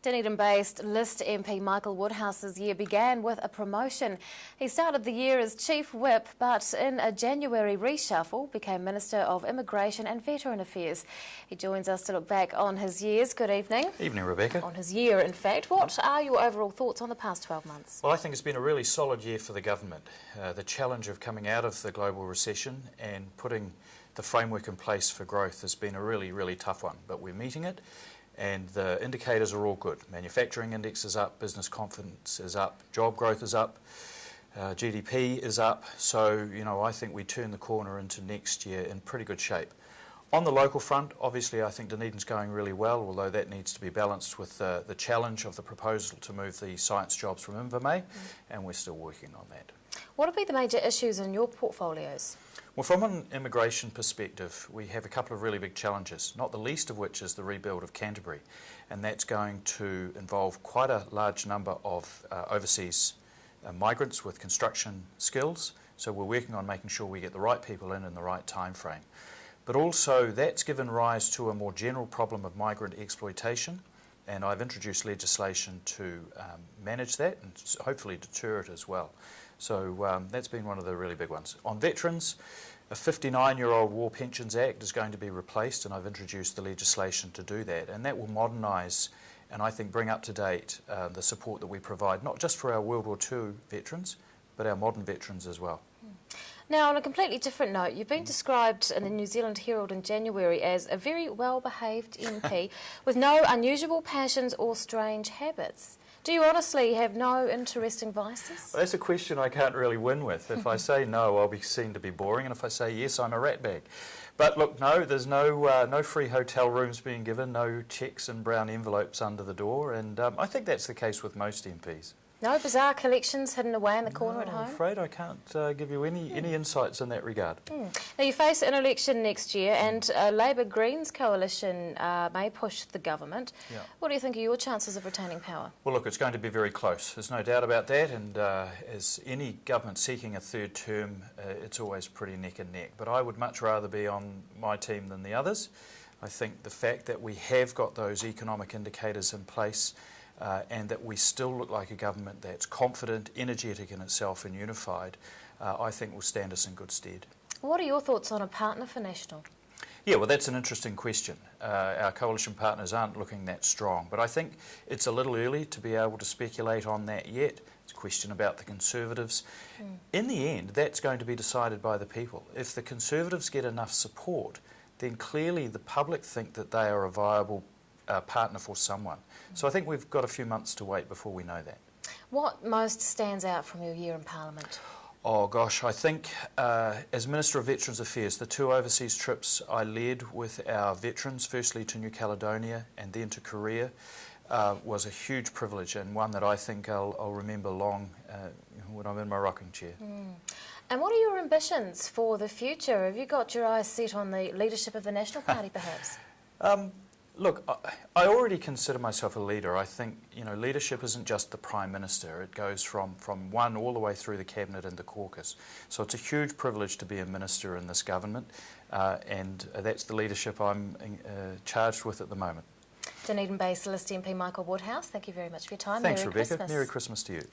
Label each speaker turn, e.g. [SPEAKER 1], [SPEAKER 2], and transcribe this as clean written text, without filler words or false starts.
[SPEAKER 1] Dunedin-based List MP Michael Woodhouse's year began with a promotion. He started the year as Chief Whip, but in a January reshuffle became Minister of Immigration and Veteran Affairs. He joins us to look back on his years. Good evening.
[SPEAKER 2] Evening, Rebecca.
[SPEAKER 1] On his year, in fact. What are your overall thoughts on the past 12 months?
[SPEAKER 2] Well, I think it's been a really solid year for the government. The challenge of coming out of the global recession and putting the framework in place for growth has been a really tough one, but we're meeting it. And the indicators are all good. Manufacturing index is up, business confidence is up, job growth is up, GDP is up. So, I think we turn the corner into next year in pretty good shape. On the local front, obviously, I think Dunedin's going really well, although that needs to be balanced with the challenge of the proposal to move the science jobs from Invermay, and we're still working on that.
[SPEAKER 1] What will be the major issues in your portfolios?
[SPEAKER 2] Well, from an immigration perspective, we have a couple of really big challenges, not the least of which is the rebuild of Canterbury, and that's going to involve quite a large number of overseas migrants with construction skills, so we're working on making sure we get the right people in the right time frame. But also that's given rise to a more general problem of migrant exploitation, and I've introduced legislation to manage that and hopefully deter it as well. So that's been one of the really big ones. On veterans, a 59-year-old War Pensions Act is going to be replaced, and I've introduced the legislation to do that, and that will modernise and I think bring up to date the support that we provide, not just for our World War II veterans, but our modern veterans as well.
[SPEAKER 1] Now, on a completely different note, you've been described in the New Zealand Herald in January as a very well-behaved MP with no unusual passions or strange habits. Do you honestly have no interesting vices?
[SPEAKER 2] Well, that's a question I can't really win with. If I say no, I'll be seen to be boring, and if I say yes, I'm a ratbag. But look, no, there's no free hotel rooms being given, no cheques and brown envelopes under the door, and I think that's the case with most MPs.
[SPEAKER 1] No bizarre collections hidden away in the corner at home?
[SPEAKER 2] I'm afraid I can't give you any insights in that regard.
[SPEAKER 1] Now, you face an election next year, and a Labour-Greens coalition may push the government.
[SPEAKER 2] Yeah.
[SPEAKER 1] What do you think are your chances of retaining power?
[SPEAKER 2] Well, look, it's going to be very close. There's no doubt about that, and as any government seeking a third term, it's always pretty neck and neck. But I would much rather be on my team than the others. I think the fact that we have got those economic indicators in place and that we still look like a government that's confident, energetic in itself and unified, I think will stand us in good stead.
[SPEAKER 1] What are your thoughts on a partner for National?
[SPEAKER 2] Yeah, well, that's an interesting question. Our coalition partners aren't looking that strong, but I think it's a little early to be able to speculate on that yet. It's a question about the Conservatives. In the end, that's going to be decided by the people. If the Conservatives get enough support, then clearly the public think that they are a viable partner for someone. So I think we've got a few months to wait before we know that. What
[SPEAKER 1] most stands out from your year in Parliament?
[SPEAKER 2] Oh gosh, I think as Minister of Veterans Affairs, the 2 overseas trips I led with our veterans, firstly to New Caledonia and then to Korea, was a huge privilege, and one that I think I'll remember long when I'm in my rocking chair.
[SPEAKER 1] And what are your ambitions for the future? Have you got your eyes set on the leadership of the National Party, perhaps?
[SPEAKER 2] Look, I already consider myself a leader. I think, leadership isn't just the Prime Minister. It goes from one all the way through the Cabinet and the caucus. So it's a huge privilege to be a minister in this government, and that's the leadership I'm charged with at the moment.
[SPEAKER 1] Dunedin-based List MP Michael Woodhouse, thank you very much for your time.
[SPEAKER 2] Thanks,
[SPEAKER 1] Merry
[SPEAKER 2] Rebecca.
[SPEAKER 1] Christmas.
[SPEAKER 2] Merry Christmas to you.